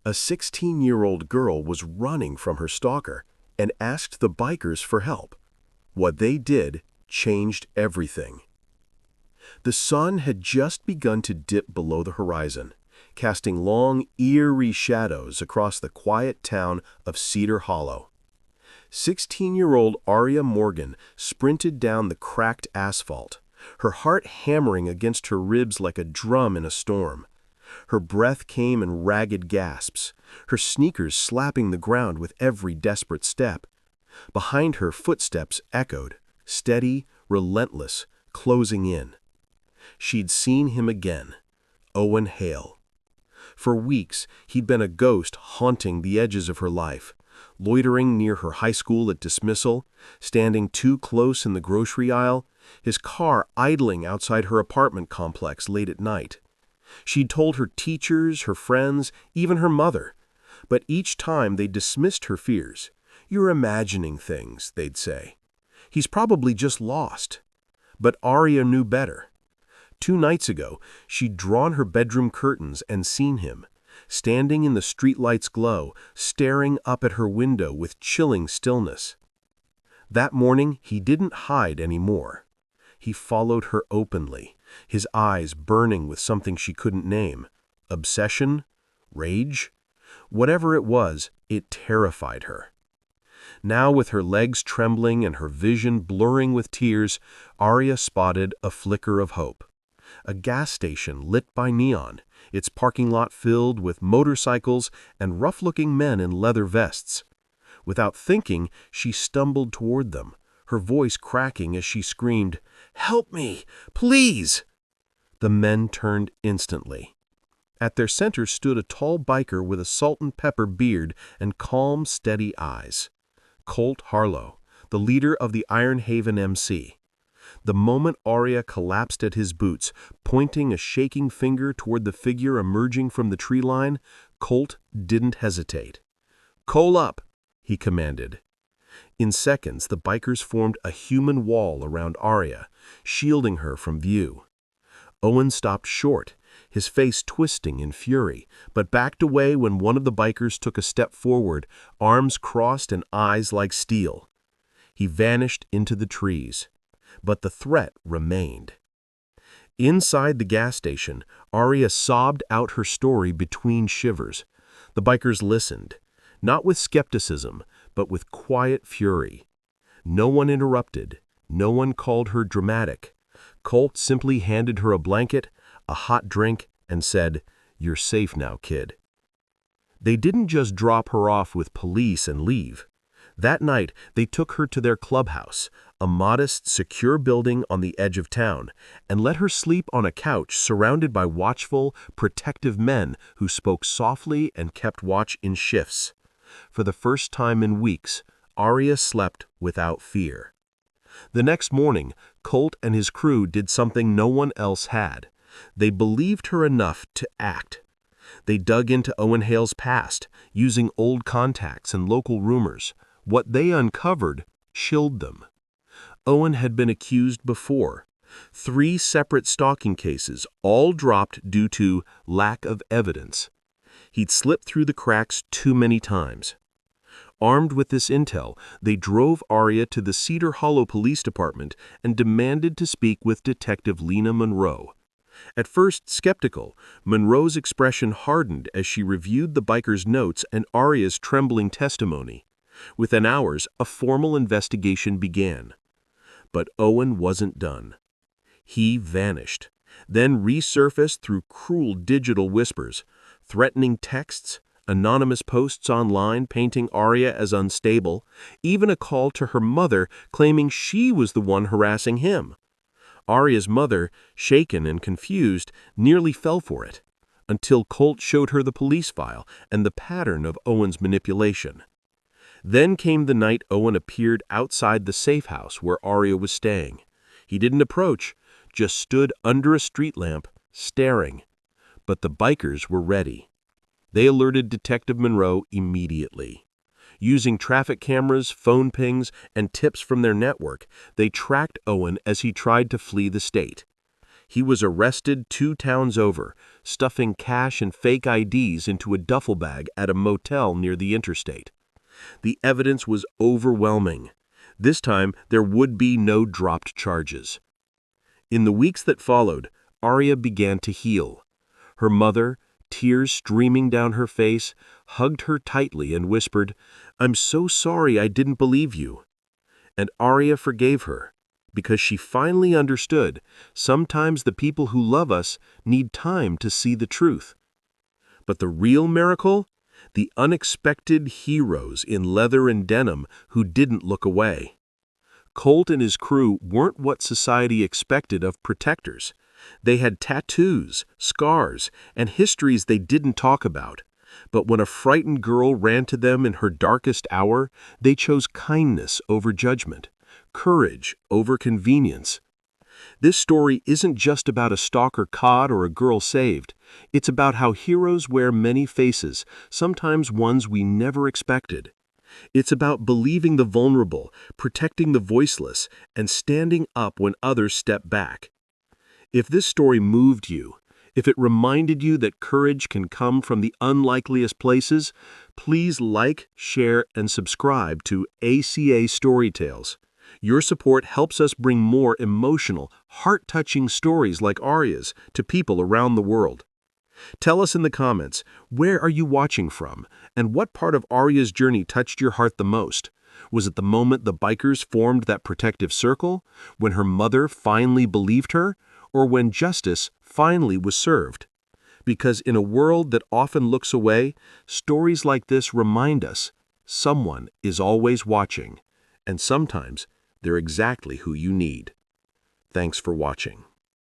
A 16-year-old girl was running from her stalker and asked the bikers for help. What they did changed everything. The sun had just begun to dip below the horizon, casting long, eerie shadows across the quiet town of Cedar Hollow. 16-year-old Aria Morgan sprinted down the cracked asphalt, her heart hammering against her ribs like a drum in a storm. Her breath came in ragged gasps, her sneakers slapping the ground with every desperate step. Behind her, footsteps echoed, steady, relentless, closing in. She'd seen him again, Owen Hale. For weeks, he'd been a ghost haunting the edges of her life, loitering near her high school at dismissal, standing too close in the grocery aisle, his car idling outside her apartment complex late at night. She'd told her teachers, her friends, even her mother. But each time they dismissed her fears. "You're imagining things," they'd say. "He's probably just lost." But Aria knew better. 2 nights ago, she'd drawn her bedroom curtains and seen him, standing in the streetlight's glow, staring up at her window with chilling stillness. That morning, he didn't hide anymore. He followed her openly, his eyes burning with something she couldn't name. Obsession? Rage? Whatever it was, it terrified her. Now, with her legs trembling and her vision blurring with tears, Aria spotted a flicker of hope. A gas station lit by neon, its parking lot filled with motorcycles and rough-looking men in leather vests. Without thinking, she stumbled toward them, her voice cracking as she screamed, "Help me, please!" The men turned instantly. At their center stood a tall biker with a salt-and-pepper beard and calm, steady eyes. Colt Harlow, the leader of the Iron Haven MC. The moment Aria collapsed at his boots, pointing a shaking finger toward the figure emerging from the tree line, Colt didn't hesitate. "Coal up," he commanded. In seconds, the bikers formed a human wall around Aria, shielding her from view. Owen stopped short, his face twisting in fury, but backed away when one of the bikers took a step forward, arms crossed and eyes like steel. He vanished into the trees. But the threat remained. Inside the gas station, Aria sobbed out her story between shivers. The bikers listened, not with skepticism, but with quiet fury. No one interrupted. No one called her dramatic. Colt simply handed her a blanket, a hot drink, and said, "You're safe now, kid." They didn't just drop her off with police and leave. That night, they took her to their clubhouse, a modest, secure building on the edge of town, and let her sleep on a couch surrounded by watchful, protective men who spoke softly and kept watch in shifts. For the first time in weeks, Aria slept without fear. The next morning, Colt and his crew did something no one else had. They believed her enough to act. They dug into Owen Hale's past, using old contacts and local rumors. What they uncovered chilled them. Owen had been accused before. 3 separate stalking cases, all dropped due to lack of evidence. He'd slipped through the cracks too many times. Armed with this intel, they drove Aria to the Cedar Hollow Police Department and demanded to speak with Detective Lena Monroe. At first skeptical, Monroe's expression hardened as she reviewed the biker's notes and Aria's trembling testimony. Within hours, a formal investigation began. But Owen wasn't done. He vanished, then resurfaced through cruel digital whispers, threatening texts, anonymous posts online painting Aria as unstable, even a call to her mother claiming she was the one harassing him. Aria's mother, shaken and confused, nearly fell for it, until Colt showed her the police file and the pattern of Owen's manipulation. Then came the night Owen appeared outside the safe house where Aria was staying. He didn't approach, just stood under a street lamp, staring. But the bikers were ready. They alerted Detective Monroe immediately. Using traffic cameras, phone pings, and tips from their network, they tracked Owen as he tried to flee the state. He was arrested 2 towns over, stuffing cash and fake IDs into a duffel bag at a motel near the interstate. The evidence was overwhelming. This time, there would be no dropped charges. In the weeks that followed, Arya began to heal. Her mother, tears streaming down her face, hugged her tightly and whispered, "I'm so sorry I didn't believe you." And Arya forgave her, because she finally understood sometimes the people who love us need time to see the truth. But the real miracle? The unexpected heroes in leather and denim who didn't look away. Colt and his crew weren't what society expected of protectors. They had tattoos, scars, and histories they didn't talk about. But when a frightened girl ran to them in her darkest hour, they chose kindness over judgment, courage over convenience. This story isn't just about a stalker caught or a girl saved. It's about how heroes wear many faces, sometimes ones we never expected. It's about believing the vulnerable, protecting the voiceless, and standing up when others step back. If this story moved you, if it reminded you that courage can come from the unlikeliest places, please like, share, and subscribe to ACA Story Tales. Your support helps us bring more emotional, heart-touching stories like Arya's to people around the world. Tell us in the comments, where are you watching from, and what part of Arya's journey touched your heart the most? Was it the moment the bikers formed that protective circle, when her mother finally believed her, or when justice finally was served? Because in a world that often looks away, stories like this remind us someone is always watching, and sometimes they're exactly who you need. Thanks for watching.